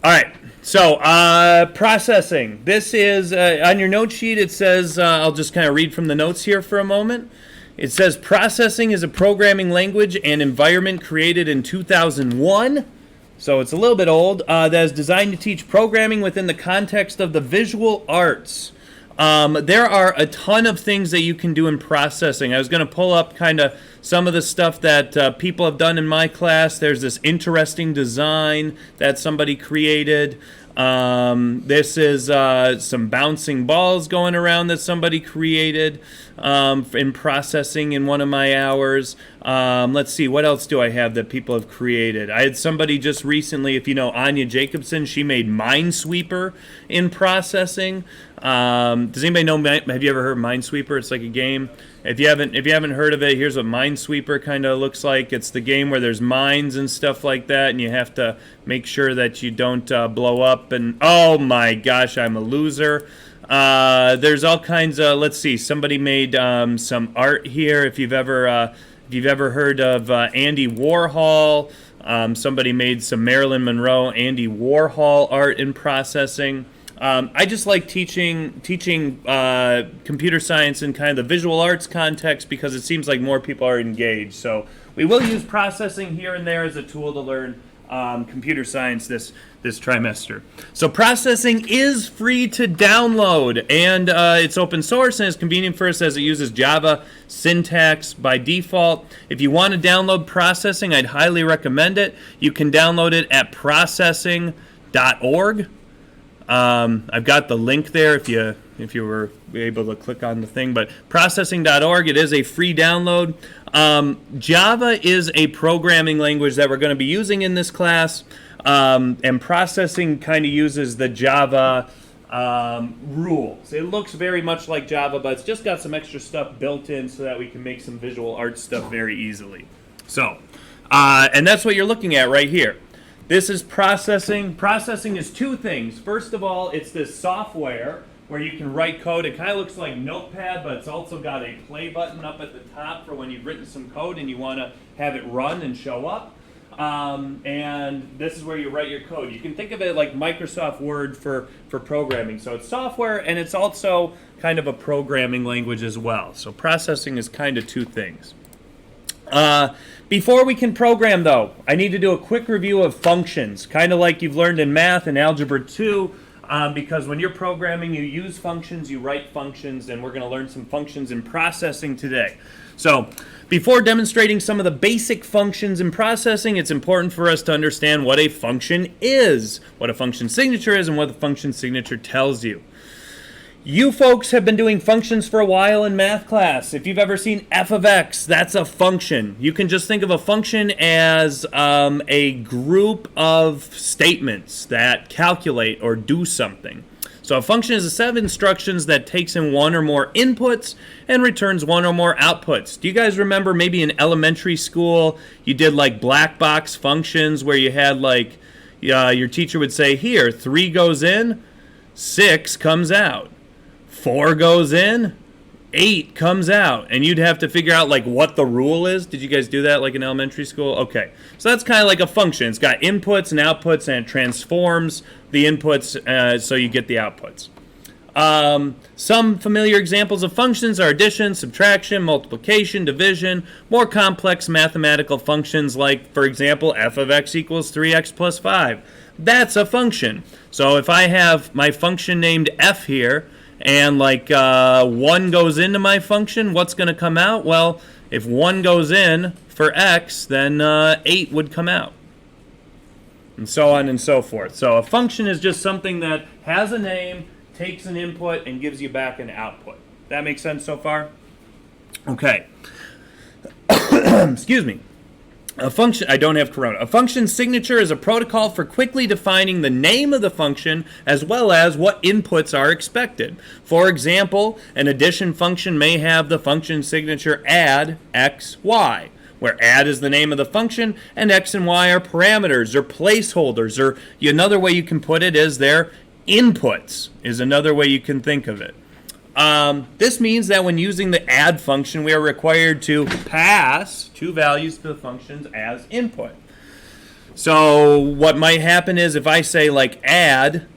All right. So, processing. This is on your note sheet. It says, I'll just kind of read from the notes here for a moment. It says processing is a programming language and environment created in 2001. So it's a little bit old. That is designed to teach programming within the context of the visual arts. There are a ton of things that you can do in processing. I was going to pull up kind of some of the stuff that people have done in my class. There's this interesting design that somebody created. This is some bouncing balls going around that somebody created in processing in one of my hours. Let's see, what else do I have that people have created? I had somebody just recently, if you know Anya Jacobson, she made Minesweeper in processing. Does anybody know? Have you ever heard Minesweeper? It's like a game. If you haven't heard of it, here's what Minesweeper kind of looks like. It's the game where there's mines and stuff like that, and you have to make sure that you don't blow up. And oh my gosh, I'm a loser. There's all kinds of. Let's see. Somebody made some art here. If you've ever heard of Andy Warhol, somebody made some Marilyn Monroe, Andy Warhol art in processing. I just like teaching computer science in kind of the visual arts context because it seems like more people are engaged. So we will use processing here and there as a tool to learn computer science this trimester. So processing is free to download, and it's open source and it's convenient for us as it uses Java syntax by default. If you want to download processing, I'd highly recommend it. You can download it at processing.org. I've got the link there if you were able to click on the thing, but processing.org, it is a free download. Java is a programming language that we're going to be using in this class, and processing kind of uses the Java rules. It looks very much like Java, but it's just got some extra stuff built in so that we can make some visual art stuff very easily. So, and that's what you're looking at right here. This is processing. Processing is two things. First of all, it's this software where you can write code. It kind of looks like Notepad, but it's also got a play button up at the top for when you've written some code and you want to have it run and show up. And this is where you write your code. You can think of it like Microsoft Word for programming. So it's software and it's also kind of a programming language as well. So processing is kind of two things. Before we can program, though, I need to do a quick review of functions, kind of like you've learned in math and Algebra 2, because when you're programming, you use functions, you write functions, and we're going to learn some functions in processing today. So before demonstrating some of the basic functions in processing, it's important for us to understand what a function is, what a function signature is, and what the function signature tells you. You folks have been doing functions for a while in math class. If you've ever seen f of x, that's a function. You can just think of a function as a group of statements that calculate or do something. So a function is a set of instructions that takes in one or more inputs and returns one or more outputs. Do you guys remember maybe in elementary school you did like black box functions where you had like your teacher would say, here, 3 goes in, 6 comes out. 4 goes in, 8 comes out, and you'd have to figure out like what the rule is. Did you guys do that like in elementary school? Okay, so that's kind of like a function. It's got inputs and outputs, and it transforms the inputs so you get the outputs. Some familiar examples of functions are addition, subtraction, multiplication, division, more complex mathematical functions like, for example, f of x equals 3x plus 5. That's a function. So if I have my function named f here, and like 1 goes into my function, what's going to come out? Well, if 1 goes in for x, then 8 would come out. And so on and so forth. So a function is just something that has a name, takes an input, and gives you back an output. That makes sense so far? Okay. Excuse me. A function, I don't have corona. A function signature is a protocol for quickly defining the name of the function as well as what inputs are expected. For example, an addition function may have the function signature add x, y, where add is the name of the function and x and y are parameters or placeholders, or another way you can put it is their inputs is another way you can think of it. This means that when using the add function, we are required to pass two values to the functions as input. So what might happen is if I say like add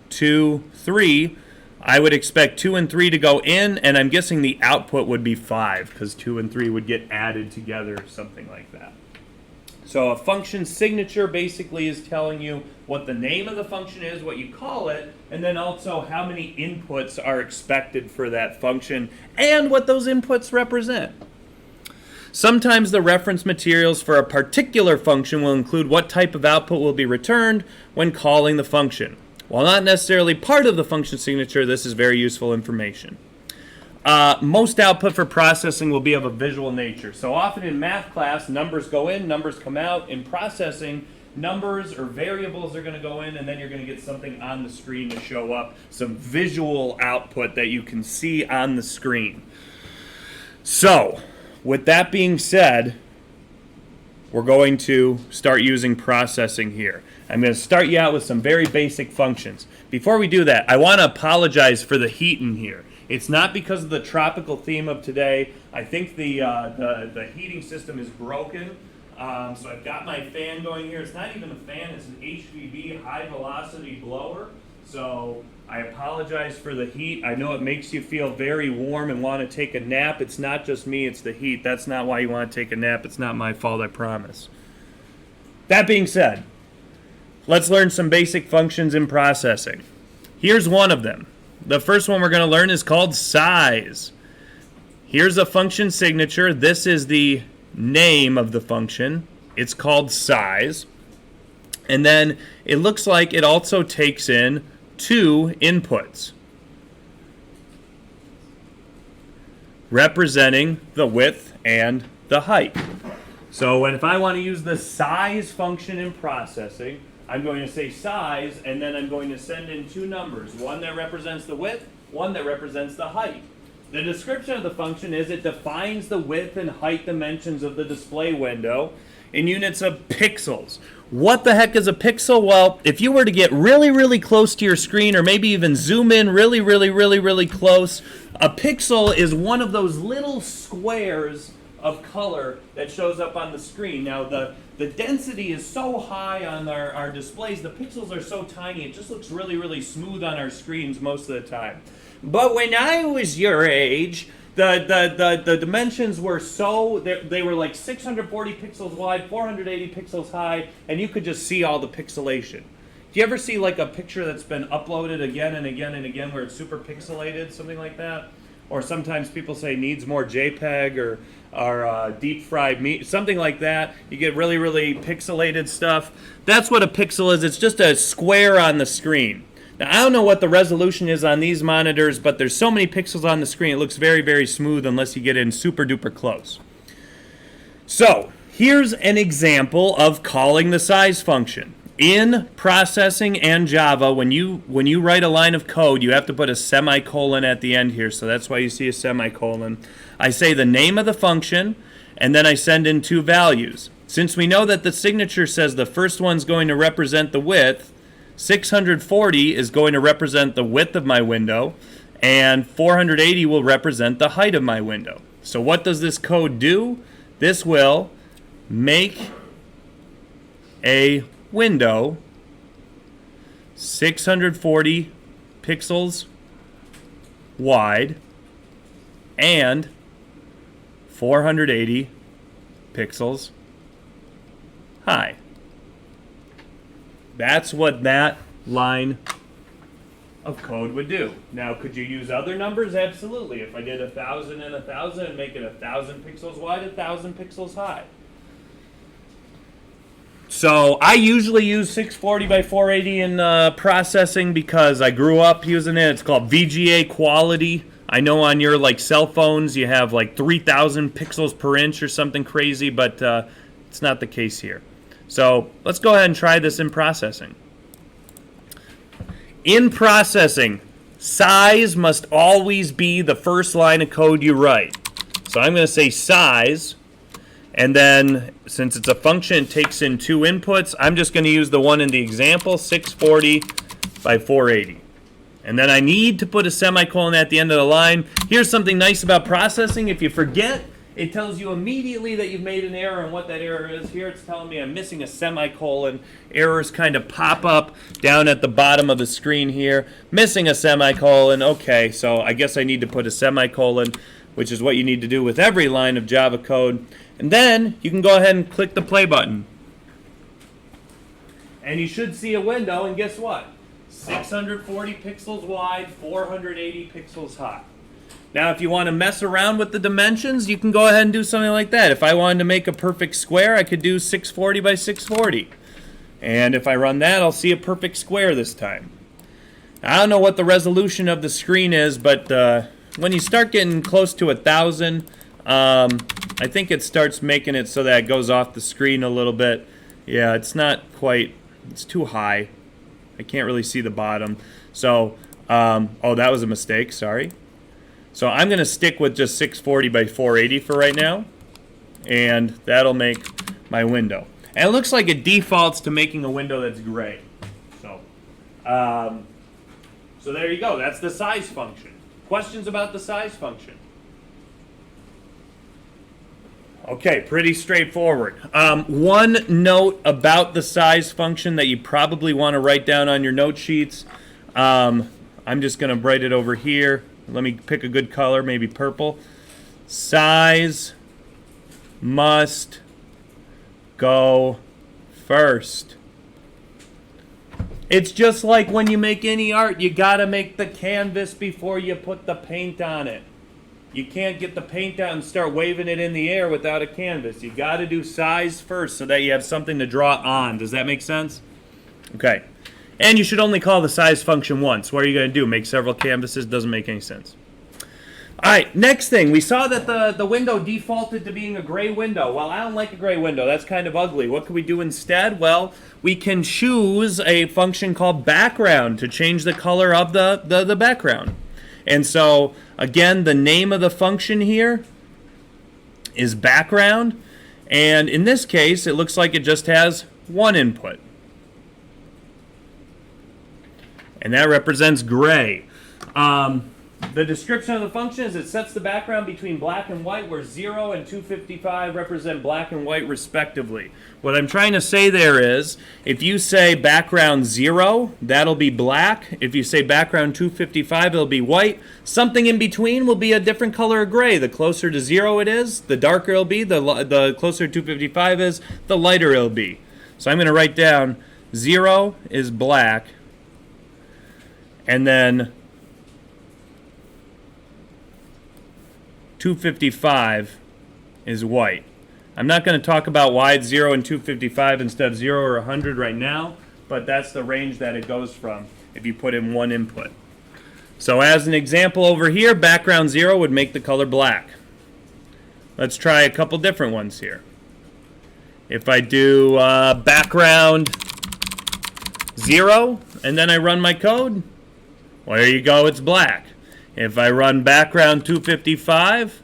2, 3, I would expect 2 and 3 to go in, and I'm guessing the output would be 5 because 2 and 3 would get added together, something like that. So a function signature basically is telling you what the name of the function is, what you call it, and then also how many inputs are expected for that function and what those inputs represent. Sometimes the reference materials for a particular function will include what type of output will be returned when calling the function. While not necessarily part of the function signature, this is very useful information. Most output for processing will be of a visual nature. So often in math class, numbers go in, numbers come out. In processing, numbers or variables are going to go in, and then you're going to get something on the screen to show up, some visual output that you can see on the screen. So, with that being said, we're going to start using processing here. I'm going to start you out with some very basic functions. Before we do that, I want to apologize for the heat in here. It's not because of the tropical theme of today. I think the heating system is broken. So I've got my fan going here. It's not even a fan, it's an HVB high velocity blower. So I apologize for the heat. I know it makes you feel very warm and want to take a nap. It's not just me, it's the heat. That's not why you want to take a nap. It's not my fault, I promise. That being said, let's learn some basic functions in processing. Here's one of them. The first one we're going to learn is called size. Here's a function signature. This is the name of the function. It's called size. And then it looks like it also takes in 2 inputs, representing the width and the height. So if I want to use the size function in processing, I'm going to say size, and then I'm going to send in 2 numbers, one that represents the width, one that represents the height. The description of the function is it defines the width and height dimensions of the display window in units of pixels. What the heck is a pixel? Well, if you were to get really, really close to your screen, or maybe even zoom in really, really, really, really close, a pixel is one of those little squares of color that shows up on the screen. Now, the density is so high on our displays, the pixels are so tiny, it just looks really, really smooth on our screens most of the time. But when I was your age, the dimensions were so, they were like 640 pixels wide, 480 pixels high, and you could just see all the pixelation. Do you ever see like a picture that's been uploaded again and again and again where it's super pixelated, something like that? Or sometimes people say needs more JPEG or deep fried meat, something like that. You get really, really pixelated stuff. That's what a pixel is. It's just a square on the screen. Now, I don't know what the resolution is on these monitors, but there's so many pixels on the screen, it looks very, very smooth unless you get in super duper close. So, here's an example of calling the size function. In processing and Java, when you write a line of code, you have to put a semicolon at the end here, so that's why you see a semicolon. I say the name of the function, and then I send in 2 values. Since we know that the signature says the first one's going to represent the width, 640 is going to represent the width of my window, and 480 will represent the height of my window. So what does this code do? This will make a window 640 pixels wide and 480 pixels high. That's what that line of code would do. Now, could you use other numbers? Absolutely. If I did 1,000 and 1,000 and make it 1,000 pixels wide, 1,000 pixels high. So I usually use 640 by 480 in processing because I grew up using it. It's called VGA quality. I know on your like cell phones you have like 3,000 pixels per inch or something crazy, but it's not the case here. So let's go ahead and try this in processing. In processing, size must always be the first line of code you write. So I'm going to say size. And then, since it's a function, it takes in 2 inputs. I'm just going to use the one in the example, 640 by 480. And then I need to put a semicolon at the end of the line. Here's something nice about processing. If you forget, it tells you immediately that you've made an error, and what that error is. Here it's telling me I'm missing a semicolon. Errors kind of pop up down at the bottom of the screen here. Missing a semicolon. Okay, so I guess I need to put a semicolon, which is what you need to do with every line of Java code. And then you can go ahead and click the play button. And you should see a window, and guess what? 640 pixels wide, 480 pixels high. Now, if you want to mess around with the dimensions, you can go ahead and do something like that. If I wanted to make a perfect square, I could do 640 by 640. And if I run that, I'll see a perfect square this time. I don't know what the resolution of the screen is, but when you start getting close to 1,000, I think it starts making it so that it goes off the screen a little bit. Yeah, it's not quite, it's too high. I can't really see the bottom. So, oh, that was a mistake, sorry. So I'm going to stick with just 640 by 480 for right now, and that'll make my window. And it looks like it defaults to making a window that's gray. So, so there you go. That's the size function. Questions about the size function? Okay, pretty straightforward. One note about the size function that you probably want to write down on your note sheets. I'm just going to write it over here. Let me pick a good color, maybe purple. Size must go first. It's just like when you make any art, you gotta make the canvas before you put the paint on it. You can't get the paint out and start waving it in the air without a canvas. You gotta do size first so that you have something to draw on. Does that make sense? Okay. And you should only call the size function once. What are you going to do? Make several canvases? Doesn't make any sense. All right, next thing. We saw that the window defaulted to being a gray window. Well, I don't like a gray window. That's kind of ugly. What can we do instead? Well, we can choose a function called background to change the color of the background. And so, again, the name of the function here is background. And in this case, it looks like it just has one input. And that represents gray. The description of the function is it sets the background between black and white, where 0 and 255 represent black and white respectively. What I'm trying to say there is, if you say background 0, that'll be black. If you say background 255, it'll be white. Something in between will be a different color of gray. The closer to 0 it is, the darker it'll be. The closer to 255 is, the lighter it'll be. So I'm going to write down 0 is black, and then 255 is white. I'm not going to talk about why it's 0 and 255 instead of 0 or 100 right now, but that's the range that it goes from if you put in one input. So as an example over here, background 0 would make the color black. Let's try a couple different ones here. If I do background 0 and then I run my code, well, there you go, it's black. If I run background 255,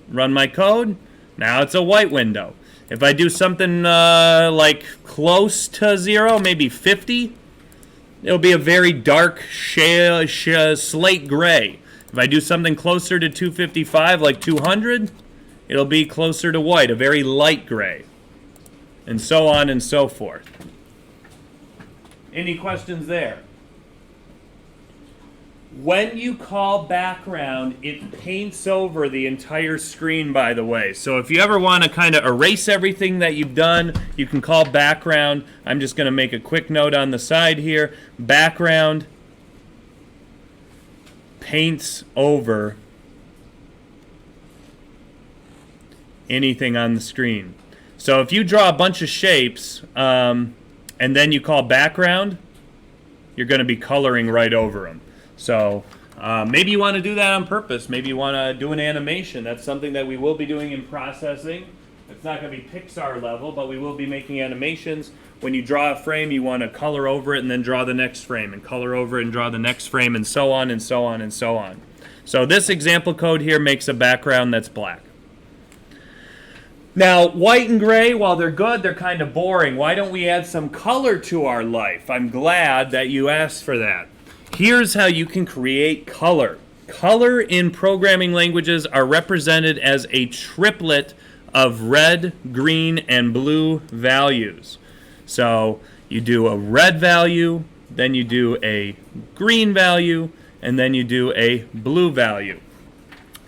run my code, now it's a white window. If I do something like close to 0, maybe 50, it'll be a very dark slate gray. If I do something closer to 255, like 200, it'll be closer to white, a very light gray. And so on and so forth. Any questions there? When you call background, it paints over the entire screen, by the way. So if you ever want to kind of erase everything that you've done, you can call background. I'm just going to make a quick note on the side here. Background paints over anything on the screen. So if you draw a bunch of shapes and then you call background, you're going to be coloring right over them. So maybe you want to do that on purpose. Maybe you want to do an animation. That's something that we will be doing in processing. It's not going to be Pixar level, but we will be making animations. When you draw a frame, you want to color over it and then draw the next frame, and color over it and draw the next frame, and so on and so on and so on. So this example code here makes a background that's black. Now, white and gray, while they're good, they're kind of boring. Why don't we add some color to our life? I'm glad that you asked for that. Here's how you can create color. Color in programming languages are represented as a triplet of red, green, and blue values. So you do a red value, then you do a green value, and then you do a blue value.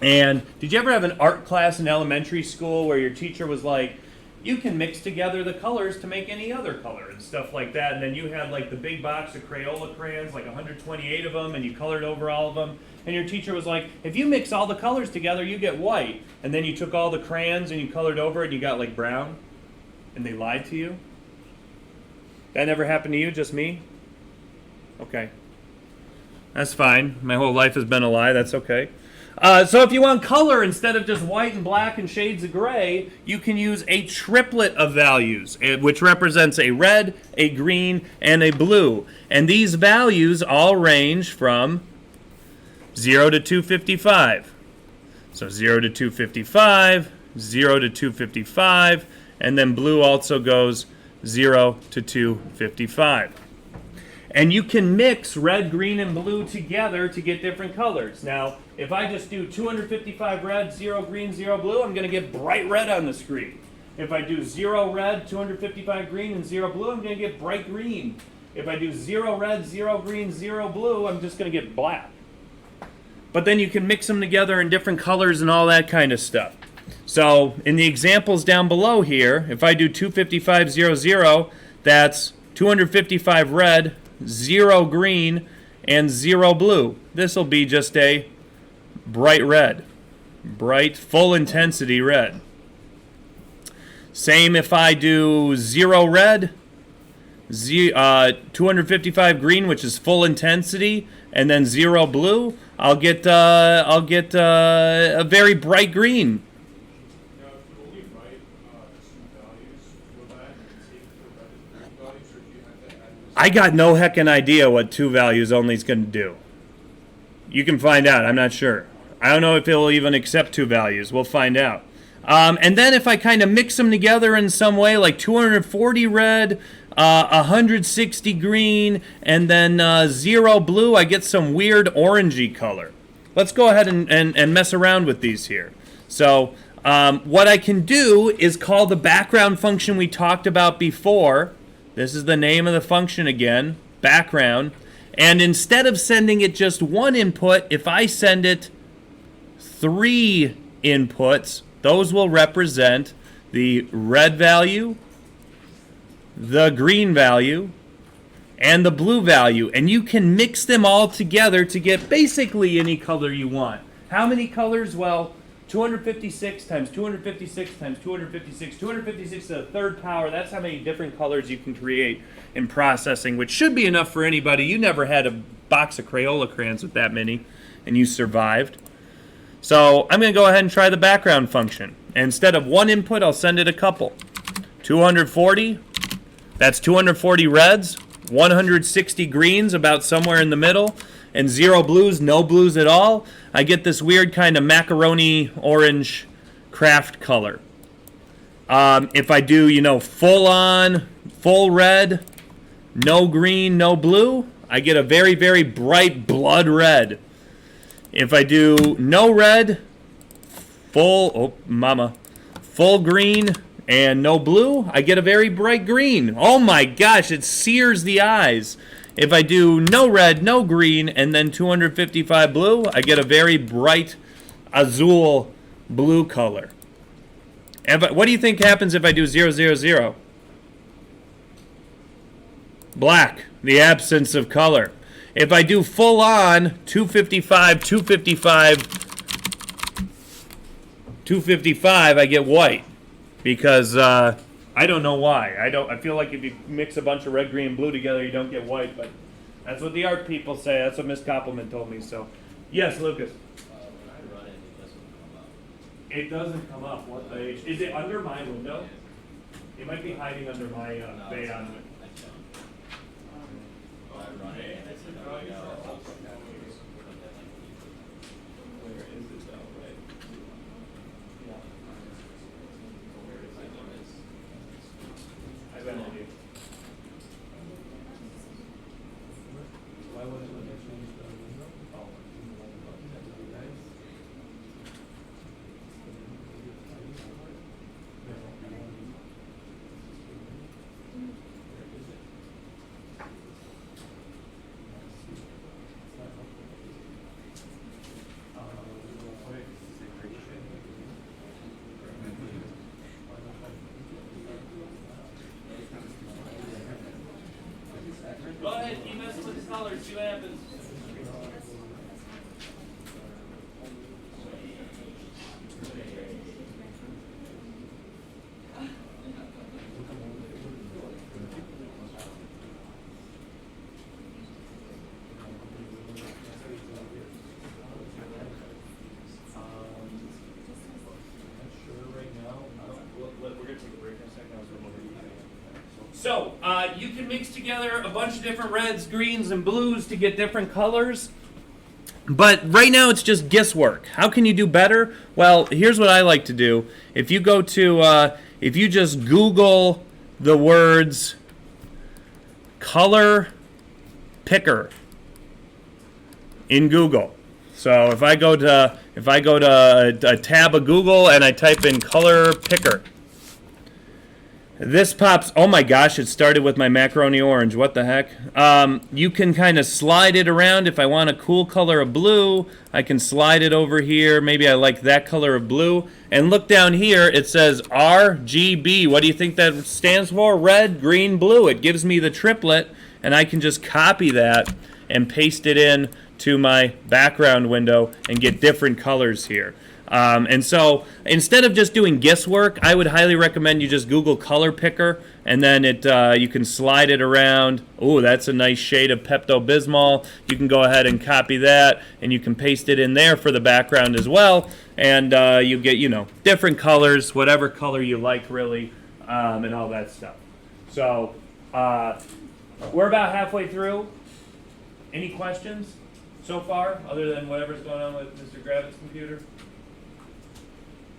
And did you ever have an art class in elementary school where your teacher was like, you can mix together the colors to make any other color and stuff like that, and then you had like the big box of Crayola crayons, like 128 of them, and you colored over all of them, and your teacher was like, if you mix all the colors together, you get white, and then you took all the crayons and you colored over it and you got like brown, and they lied to you? That never happened to you, just me? Okay. That's fine. My whole life has been a lie, that's okay. So if you want color instead of just white and black and shades of gray, you can use a triplet of values, which represents a red, a green, and a blue. And these values all range from 0 to 255. So 0 to 255, 0 to 255, and then blue also goes 0 to 255. And you can mix red, green, and blue together to get different colors. Now, if I just do 255 red, 0 green, 0 blue, I'm going to get bright red on the screen. If I do 0 red, 255 green, and 0 blue, I'm going to get bright green. If I do 0 red, 0 green, 0 blue, I'm just going to get black. But then you can mix them together in different colors and all that kind of stuff. So in the examples down below here, if I do 255, 0, 0, that's 255 red, 0 green, and 0 blue. This will be just a bright red. Bright, full intensity red. Same if I do 0 red, 255 green, which is full intensity, and then 0 blue, I'll get a very bright green. I got no heckin' idea what two values only is going to do. You can find out. I'm not sure. I don't know if it'll even accept two values. We'll find out. And then if I kind of mix them together in some way, like 240 red, 160 green, and then 0 blue, I get some weird orangey color. Let's go ahead and mess around with these here. So what I can do is call the background function we talked about before. This is the name of the function again, background. And instead of sending it just one input, if I send it 3 inputs, those will represent the red value, the green value, and the blue value. And you can mix them all together to get basically any color you want. How many colors? Well, 256 times 256 times 256, 256 to the third power, that's how many different colors you can create in processing, which should be enough for anybody. You never had a box of Crayola crayons with that many, and you survived. So I'm going to go ahead and try the background function. And instead of one input, I'll send it a couple. 240, that's 240 reds, 160 greens, about somewhere in the middle, and 0 blues, no blues at all. I get this weird kind of macaroni orange craft color. If I do, full on, full red, no green, no blue, I get a very, very bright blood red. If I do no red, full green, and no blue, I get a very bright green. Oh my gosh, it sears the eyes. If I do no red, no green, and then 255 blue, I get a very bright azul blue color. And what do you think happens if I do 0, 0, 0? Black, the absence of color. If I do full on 255, 255, I get white. Because I don't know why. I feel like if you mix a bunch of red, green, and blue together, you don't get white, but that's what the art people say. That's what Miss Koppelman told me. So, yes, Lucas. When I run it, it doesn't come up. It doesn't come up. What page? Is it under my window? It might be hiding under my bay on it. When I run it, it's going out. Where is it though? Right. I bet I do. Why wasn't it changed the window? Oh. See what happens. So, you can mix together a bunch of different reds, greens, and blues to get different colors. But right now it's just guesswork. How can you do better? Well, here's what I like to do. If you go to, if you just Google the words color picker in Google. So if I go to a tab of Google and I type in color picker, this pops. Oh my gosh! It started with my macaroni orange. What the heck? You can kind of slide it around. If I want a cool color of blue, I can slide it over here. Maybe I like that color of blue. And look down here. It says RGB. What do you think that stands for? Red, green, blue. It gives me the triplet, and I can just copy that and paste it in to my background window and get different colors here. And so instead of just doing guesswork, I would highly recommend you just Google color picker, and then you can slide it around. Oh, that's a nice shade of Pepto-Bismol. You can go ahead and copy that, and you can paste it in there for the background as well. And you get, different colors, whatever color you like, really, and all that stuff. So we're about halfway through. Any questions so far, other than whatever's going on with Mr. Gravitt's computer?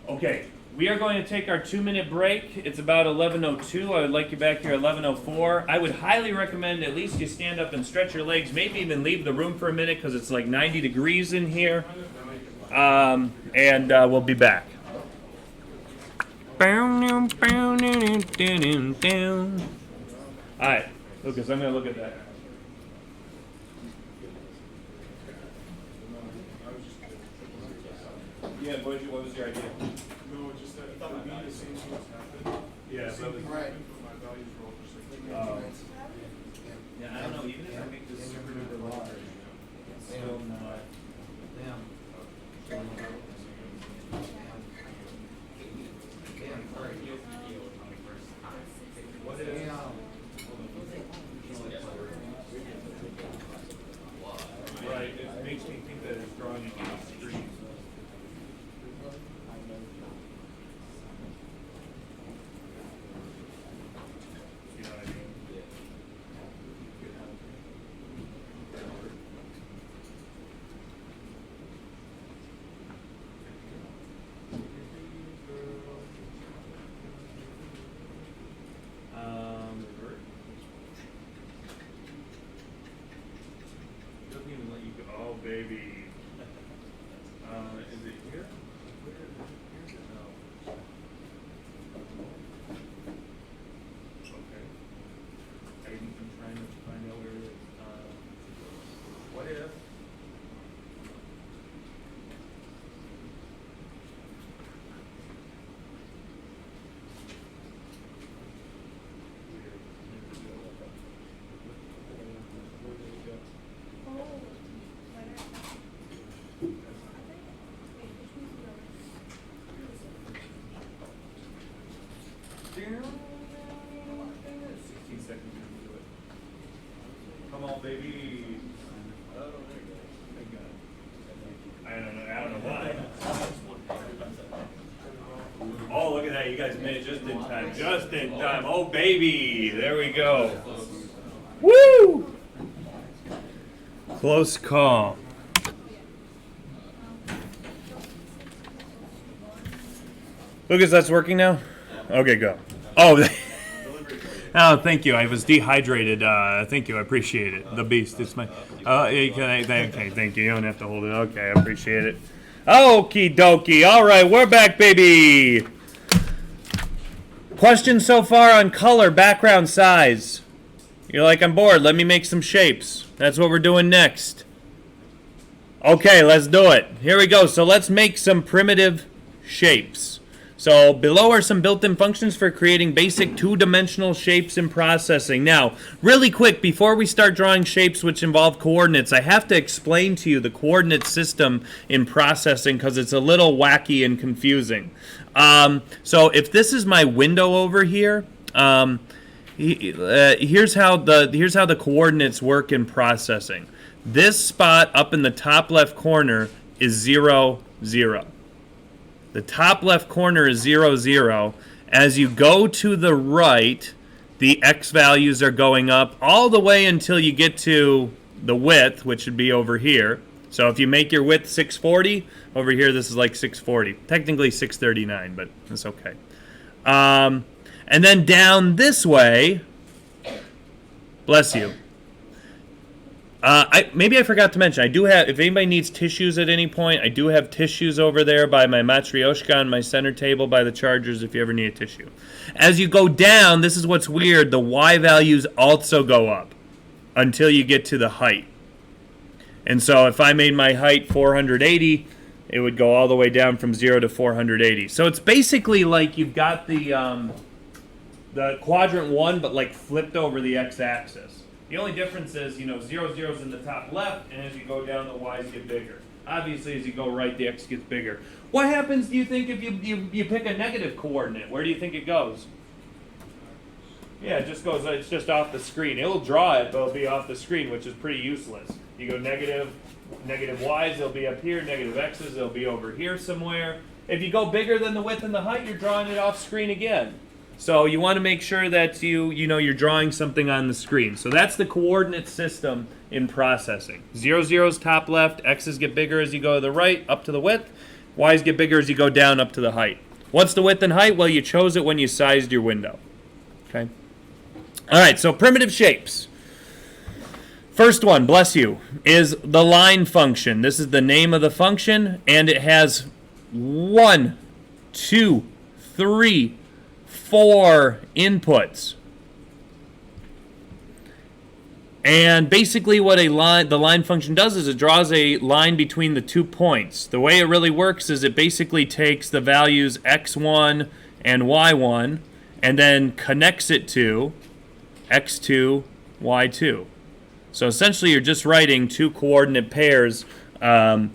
Okay, we are going to take our 2-minute break. It's about 11:02. I would like you back here at 11:04. I would highly recommend at least you stand up and stretch your legs, maybe even leave the room for a minute because it's like 90 degrees in here. And we'll be back. All right, Lucas, I'm going to look at that. Yeah, what was your idea? No, just that it would be the same thing that's happened. Yeah, Same thing right. happened, but my values were all just like. Yeah, I don't know, even if I make this super duper large, still not. What is it? Right, it makes me think that it's drawing into the screen. You know what I mean? It doesn't even let you go. Oh, baby. Is it here? Where is it? No. Okay. I'm trying to find out where it is. What if? Come on, baby. I don't know why. Oh, look at that. You guys made it just in time. Just in time. Oh, baby. There we go. Woo! Close call. Lucas, that's working now? Okay, go. Oh, oh, thank you. I was dehydrated. Thank you. I appreciate it. The beast. It's my. Okay, thank you. You don't have to hold it. Okay, I appreciate it. Okie dokie. All right, we're back, baby. Questions so far on color, background, size? You're like, I'm bored. Let me make some shapes. That's what we're doing next. Okay, let's do it. Here we go. So let's make some primitive shapes. So below are some built-in functions for creating basic two-dimensional shapes in processing. Now, really quick, before we start drawing shapes which involve coordinates, I have to explain to you the coordinate system in processing because it's a little wacky and confusing. So if this is my window over here, here's how the coordinates work in processing. This spot up in the top left corner is 0, 0. The top left corner is 0, 0. As you go to the right, the x values are going up all the way until you get to the width, which should be over here. So if you make your width 640, over here this is like 640. Technically 639, but it's okay. And then down this way, bless you. Maybe I forgot to mention, I do have, if anybody needs tissues at any point, I do have tissues over there by my Matryoshka on my center table by the chargers if you ever need a tissue. As you go down, this is what's weird, the y values also go up until you get to the height. And so if I made my height 480, it would go all the way down from 0 to 480. So it's basically like you've got the quadrant 1, but like flipped over the x-axis. The only difference is, 0, 0 is in the top left, and as you go down, the y's get bigger. Obviously, as you go right, the x gets bigger. What happens, do you think, if you pick a negative coordinate? Where do you think it goes? Yeah, it just goes, it's just off the screen. It'll draw it, but it'll be off the screen, which is pretty useless. You go negative y's, they'll be up here. Negative x's, they'll be over here somewhere. If you go bigger than the width and the height, you're drawing it off screen again. So you want to make sure that you're drawing something on the screen. So that's the coordinate system in processing. 0, 0 is top left, x's get bigger as you go to the right, up to the width. Y's get bigger as you go down, up to the height. What's the width and height? Well, you chose it when you sized your window. Okay. All right, so primitive shapes. First one, bless you, is the line function. This is the name of the function, and it has 1, 2, 3, 4 inputs. And basically what the line function does is it draws a line between the 2 points. The way it really works is it basically takes the values x1 and y1 and then connects it to x2, y2. So essentially you're just writing two coordinate pairs down.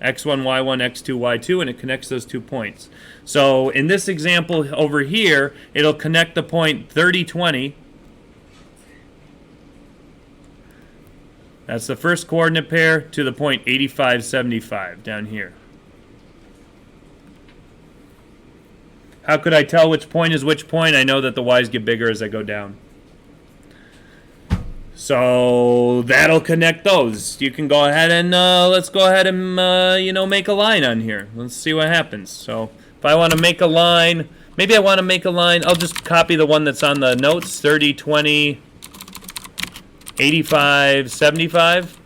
x1, y1, x2, y2, and it connects those 2 points. So in this example over here, it'll connect the point 30, 20. That's the first coordinate pair to the point 85, 75 down here. How could I tell which point is which point? I know that the y's get bigger as I go down. So that'll connect those. You can go ahead and let's go ahead and make a line on here. Let's see what happens. So if I want to make a line, maybe I want to make a line. I'll just copy the one that's on the notes: 30, 20, 85, 75,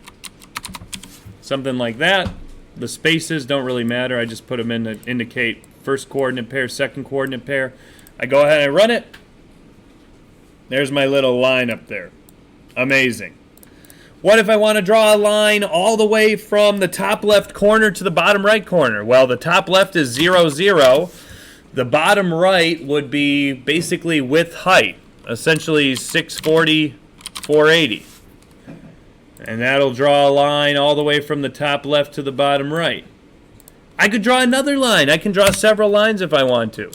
something like that. The spaces don't really matter. I just put them in to indicate first coordinate pair, second coordinate pair. I go ahead and run it. There's my little line up there. Amazing. What if I want to draw a line all the way from the top left corner to the bottom right corner? Well, the top left is 0, 0. The bottom right would be basically width height, essentially 640, 480. And that'll draw a line all the way from the top left to the bottom right. I could draw another line. I can draw several lines if I want to.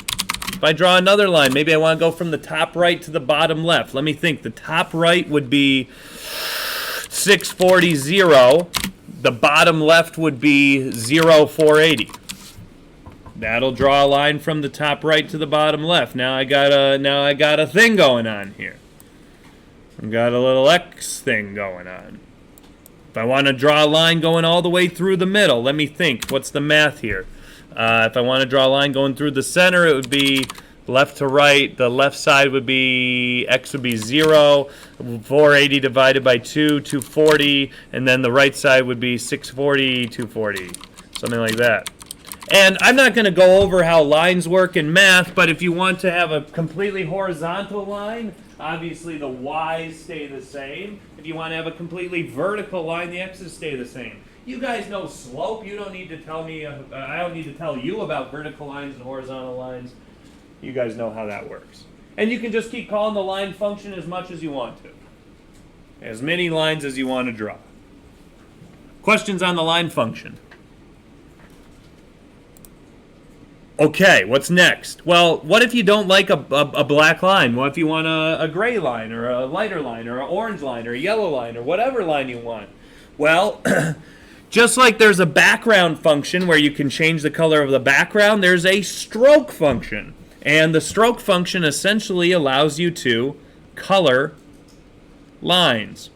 If I draw another line, maybe I want to go from the top right to the bottom left. Let me think. The top right would be 640, 0. The bottom left would be 0, 480. That'll draw a line from the top right to the bottom left. Now I got a thing going on here. I've got a little X thing going on. If I want to draw a line going all the way through the middle, let me think. What's the math here? If I want to draw a line going through the center, it would be left to right. The left side would be, X would be 0, 480 divided by 2, 240, and then the right side would be 640, 240, something like that. And I'm not going to go over how lines work in math, but if you want to have a completely horizontal line, obviously the y's stay the same. If you want to have a completely vertical line, the x's stay the same. You guys know slope. You don't need to tell me, I don't need to tell you about vertical lines and horizontal lines. You guys know how that works. And you can just keep calling the line function as much as you want to. As many lines as you want to draw. Questions on the line function? Okay, what's next? Well, what if you don't like a black line? What if you want a gray line or a lighter line or an orange line or a yellow line or whatever line you want? Well, just like there's a background function where you can change the color of the background, there's a stroke function. And the stroke function essentially allows you to color lines.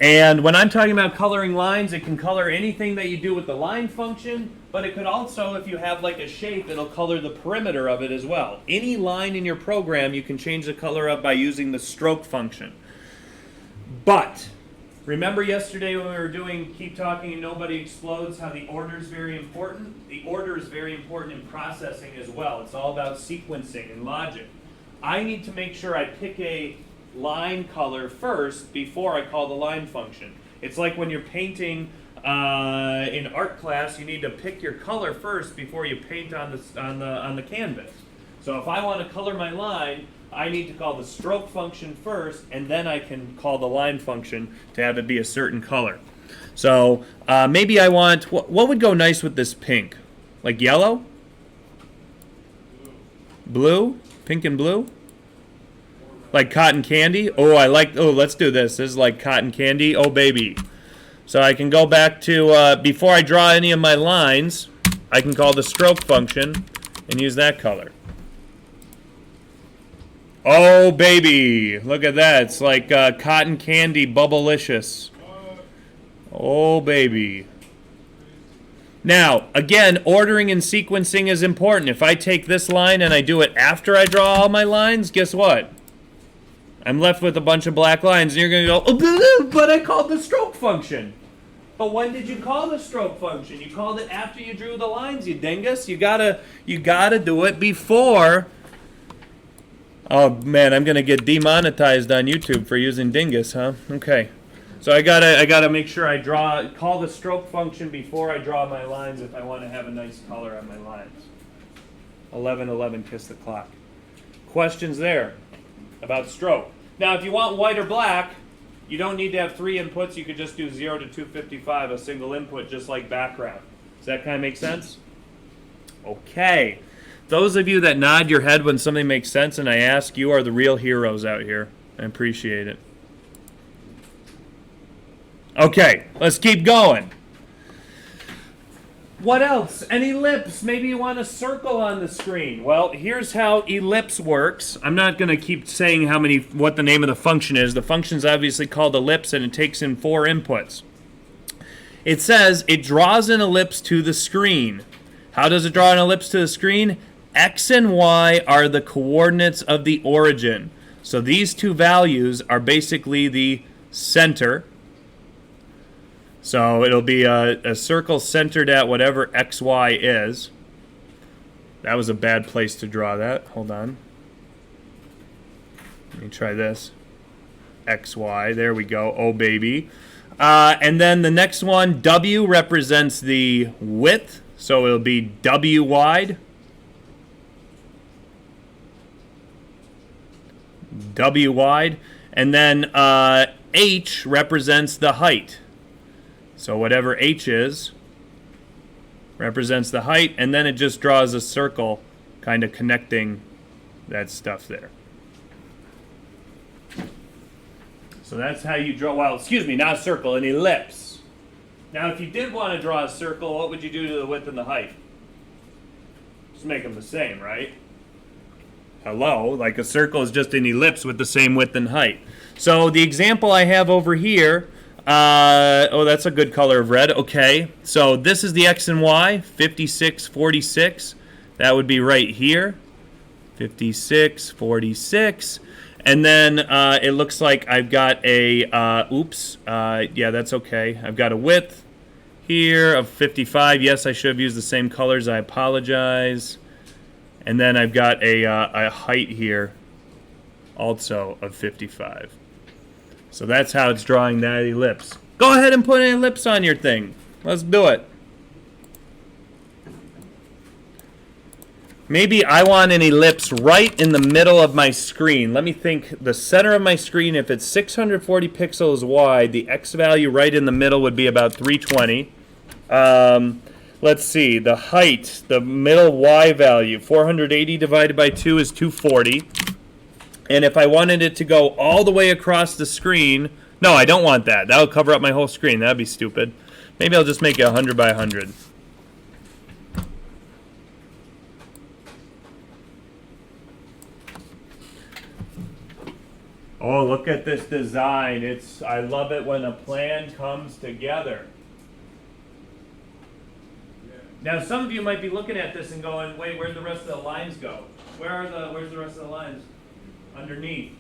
And when I'm talking about coloring lines, it can color anything that you do with the line function, but it could also, if you have like a shape, it'll color the perimeter of it as well. Any line in your program you can change the color of by using the stroke function. But remember yesterday when we were doing Keep Talking and Nobody Explodes, how the order is very important? The order is very important in processing as well. It's all about sequencing and logic. I need to make sure I pick a line color first before I call the line function. It's like when you're painting in art class, you need to pick your color first before you paint on the canvas. So if I want to color my line, I need to call the stroke function first, and then I can call the line function to have it be a certain color. So maybe I want, what would go nice with this pink? Like yellow? Blue? Pink and blue? Like cotton candy? Oh, let's do this. This is like cotton candy. Oh, baby. So I can go back to, before I draw any of my lines, I can call the stroke function and use that color. Oh, baby. Look at that. It's like cotton candy bubblicious. Oh, baby. Now, again, ordering and sequencing is important. If I take this line and I do it after I draw all my lines, guess what? I'm left with a bunch of black lines, and you're going to go, oh, but I called the stroke function. But when did you call the stroke function? You called it after you drew the lines, you dingus. You gotta do it before. Oh man, I'm gonna get demonetized on YouTube for using dingus, huh? Okay. So I gotta make sure I call the stroke function before I draw my lines if I want to have a nice color on my lines. 11:11, kiss the clock. Questions there about stroke. Now, if you want white or black, you don't need to have 3 inputs. You could just do 0 to 255, a single input, just like background. Does that kind of make sense? Okay. Those of you that nod your head when something makes sense and I ask, you are the real heroes out here. I appreciate it. Okay, let's keep going. What else? An ellipse. Maybe you want a circle on the screen. Well, here's how ellipse works. I'm not going to keep saying what the name of the function is. The function's obviously called ellipse, and it takes in 4 inputs. It says it draws an ellipse to the screen. How does it draw an ellipse to the screen? X and Y are the coordinates of the origin. So these two values are basically the center. So it'll be a circle centered at whatever XY is. That was a bad place to draw that. Hold on. Let me try this. XY. There we go. Oh, baby. And then the next one, W represents the width. So it'll be W wide. W wide. And then H represents the height. So whatever H is represents the height, and then it just draws a circle kind of connecting that stuff there. So that's how you draw, well, excuse me, not a circle, an ellipse. Now if you did want to draw a circle, what would you do to the width and the height? Just make them the same, right? Hello, like a circle is just an ellipse with the same width and height. So the example I have over here, oh, that's a good color of red. Okay, so this is the X and Y, 56, 46. That would be right here, 56, 46. And then it looks like I've got a, yeah, that's okay. I've got a width here of 55. Yes, I should have used the same colors. I apologize. And then I've got a height here also of 55. So that's how it's drawing that ellipse. Go ahead and put an ellipse on your thing. Let's do it. Maybe I want an ellipse right in the middle of my screen. Let me think. The center of my screen, if it's 640 pixels wide, the X value right in the middle would be about 320. Let's see. The height, the middle Y value, 480 divided by 2 is 240. And if I wanted it to go all the way across the screen, no, I don't want that. That would cover up my whole screen. That'd be stupid. Maybe I'll just make it 100 by 100. Oh, look at this design. I love it when a plan comes together. Now, some of you might be looking at this and going, wait, where'd the rest of the lines go? Where's the rest of the lines? Underneath.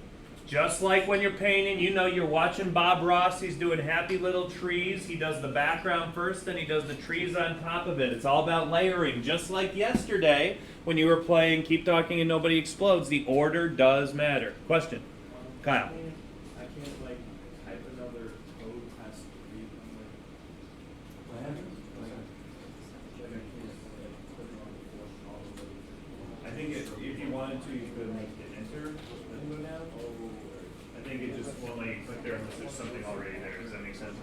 Just like when you're painting, you know you're watching Bob Ross. He's doing happy little trees. He does the background first, then he does the trees on top of it. It's all about layering. Just like yesterday when you were playing Keep Talking and Nobody Explodes, the order does matter. Question? Kyle. I can't like type another code past 3. What happened? Like I can't like put it on the force all the way. I think if you wanted to, you could make it enter and go down. I think it just won't let you click there unless there's something already there. Does that make sense?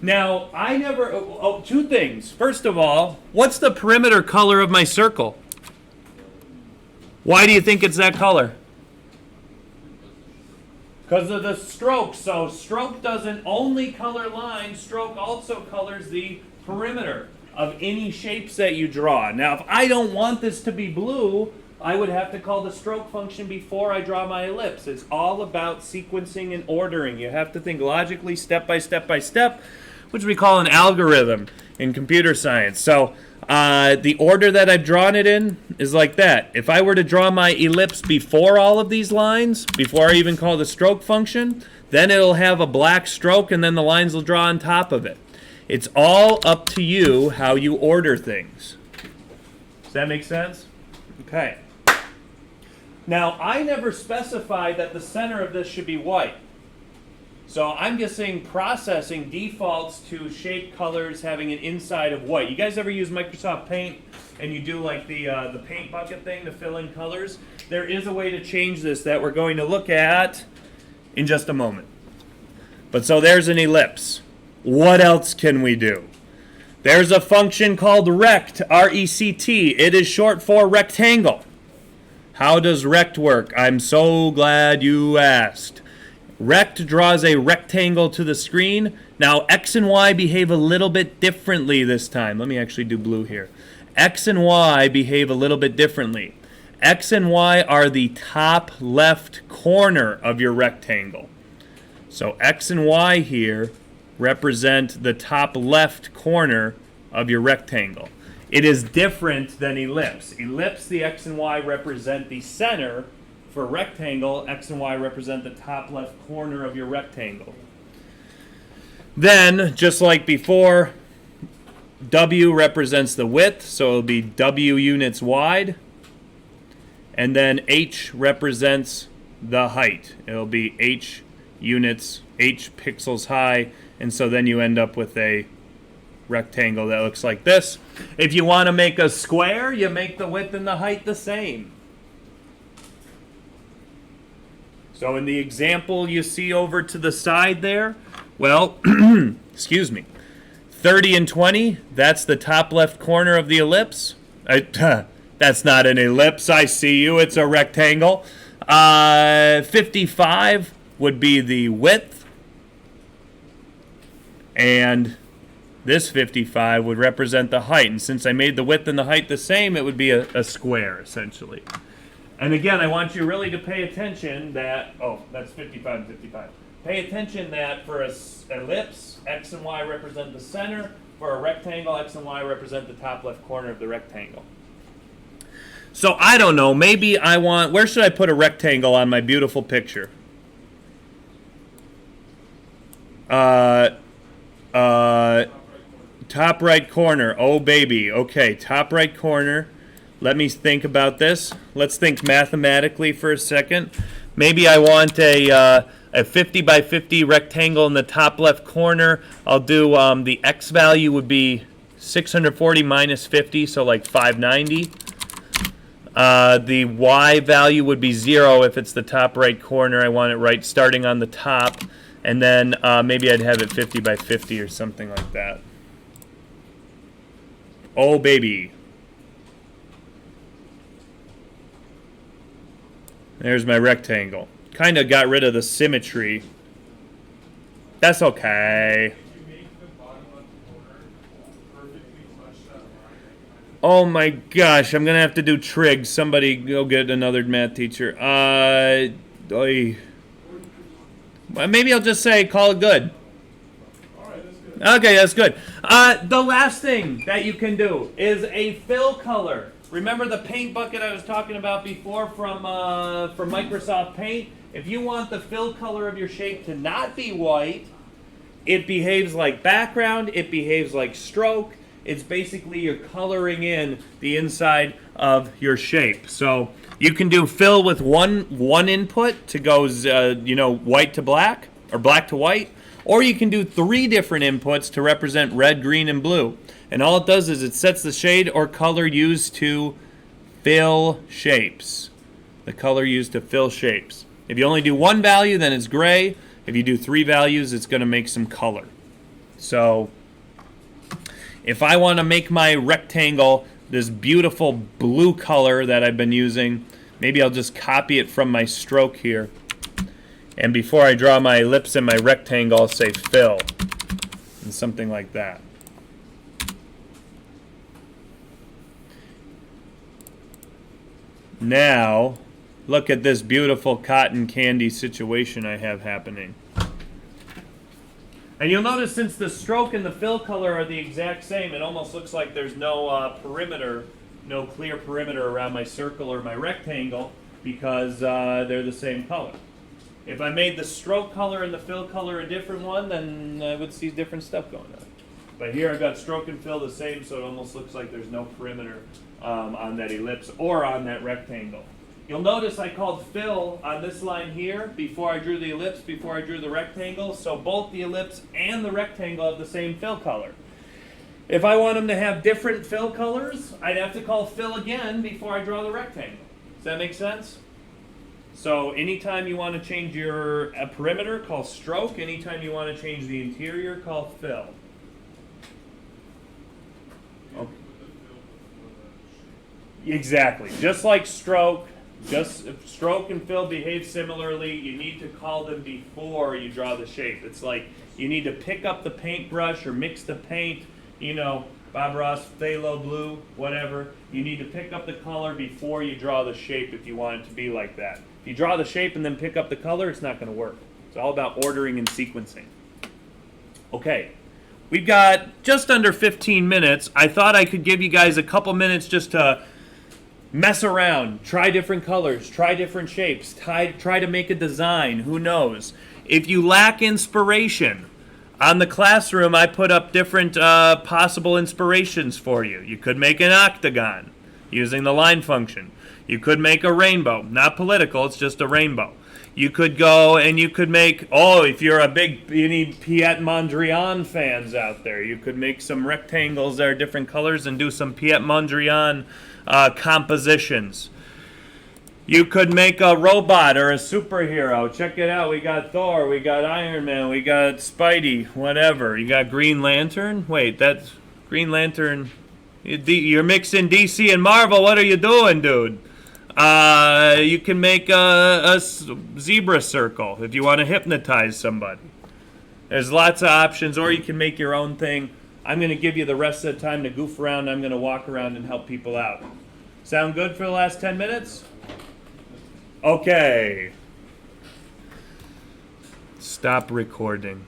Now, I never... two things. First of all, what's the perimeter color of my circle? Why do you think it's that color? Because of the stroke. So stroke doesn't only color lines, stroke also colors the perimeter of any shapes that you draw. Now, if I don't want this to be blue, I would have to call the stroke function before I draw my ellipse. It's all about sequencing and ordering. You have to think logically, step by step by step, which we call an algorithm in computer science. So the order that I've drawn it in is like that. If I were to draw my ellipse before all of these lines, before I even call the stroke function, then it'll have a black stroke and then the lines will draw on top of it. It's all up to you how you order things. Does that make sense? Okay. Now, I never specified that the center of this should be white. So I'm just saying processing defaults to shape colors having an inside of white. You guys ever use Microsoft Paint and you do like the paint bucket thing to fill in colors? There is a way to change this that we're going to look at in just a moment. But so there's an ellipse. What else can we do? There's a function called rect, R-E-C-T. It is short for rectangle. How does rect work? I'm so glad you asked. Rect draws a rectangle to the screen. Now, X and Y behave a little bit differently this time. Let me actually do blue here. X and Y behave a little bit differently. X and Y are the top left corner of your rectangle. So X and Y here represent the top left corner of your rectangle. It is different than ellipse. Ellipse, the X and Y represent the center. For rectangle, X and Y represent the top left corner of your rectangle. Then, just like before, W represents the width, so it'll be W units wide. And then H represents the height. It'll be H units, H pixels high, and so then you end up with a rectangle that looks like this. If you want to make a square, you make the width and the height the same. So in the example you see over to the side there, well, excuse me, 30 and 20, that's the top left corner of the ellipse. That's not an ellipse, I see you, it's a rectangle. 55 would be the width. And this 55 would represent the height. And since I made the width and the height the same, it would be a square, essentially. And again, I want you really to pay attention that, oh, that's 55 and 55. Pay attention that for an ellipse, X and Y represent the center. For a rectangle, X and Y represent the top left corner of the rectangle. So I don't know, maybe I want, where should I put a rectangle on my beautiful picture? Top right corner. Oh, baby. Okay, top right corner. Let me think about this. Let's think mathematically for a second. Maybe I want a 50 by 50 rectangle in the top left corner. I'll do the X value would be 640 minus 50, so like 590. The Y value would be 0 if it's the top right corner. I want it right starting on the top. And then maybe I'd have it 50 by 50 or something like that. Oh, baby. There's my rectangle. Kind of got rid of the symmetry. That's okay. Oh my gosh, I'm gonna have to do trig. Somebody go get another math teacher. Maybe I'll just say call it good. Okay, that's good. The last thing that you can do is a fill color. Remember the paint bucket I was talking about before from Microsoft Paint? If you want the fill color of your shape to not be white, it behaves like background, it behaves like stroke. It's basically you're coloring in the inside of your shape. So you can do fill with one input to go, white to black or black to white, or you can do 3 different inputs to represent red, green, and blue. And all it does is it sets the shade or color used to fill shapes. The color used to fill shapes. If you only do 1 value, then it's gray. If you do 3 values, it's going to make some color. So if I want to make my rectangle this beautiful blue color that I've been using, maybe I'll just copy it from my stroke here. And before I draw my ellipse and my rectangle, I'll say fill. And something like that. Now, look at this beautiful cotton candy situation I have happening. And you'll notice since the stroke and the fill color are the exact same, it almost looks like there's no perimeter, no clear perimeter around my circle or my rectangle because they're the same color. If I made the stroke color and the fill color a different one, then I would see different stuff going on. But here I've got stroke and fill the same, so it almost looks like there's no perimeter on that ellipse or on that rectangle. You'll notice I called fill on this line here before I drew the ellipse, before I drew the rectangle, so both the ellipse and the rectangle have the same fill color. If I want them to have different fill colors, I'd have to call fill again before I draw the rectangle. Does that make sense? So anytime you want to change your perimeter, call stroke. Anytime you want to change the interior, call fill. Okay. Exactly. Just like stroke, if stroke and fill behave similarly, you need to call them before you draw the shape. It's like you need to pick up the paintbrush or mix the paint, Bob Ross, Phthalo blue, whatever. You need to pick up the color before you draw the shape if you want it to be like that. If you draw the shape and then pick up the color, it's not going to work. It's all about ordering and sequencing. Okay, we've got just under 15 minutes. I thought I could give you guys a couple minutes just to mess around, try different colors, try different shapes, try to make a design, who knows. If you lack inspiration, on the classroom I put up different possible inspirations for you. You could make an octagon using the line function. You could make a rainbow, not political, it's just a rainbow. You could go and you could make, if you're any Piet Mondrian fans out there, you could make some rectangles that are different colors and do some Piet Mondrian compositions. You could make a robot or a superhero. Check it out. We got Thor, we got Iron Man, we got Spidey, whatever. You got Green Lantern. Wait, that's Green Lantern. You're mixing DC and Marvel. What are you doing, dude? You can make a zebra circle if you want to hypnotize somebody. There's lots of options, or you can make your own thing. I'm going to give you the rest of the time to goof around. I'm going to walk around and help people out. Sound good for the last 10 minutes? Okay. Stop recording.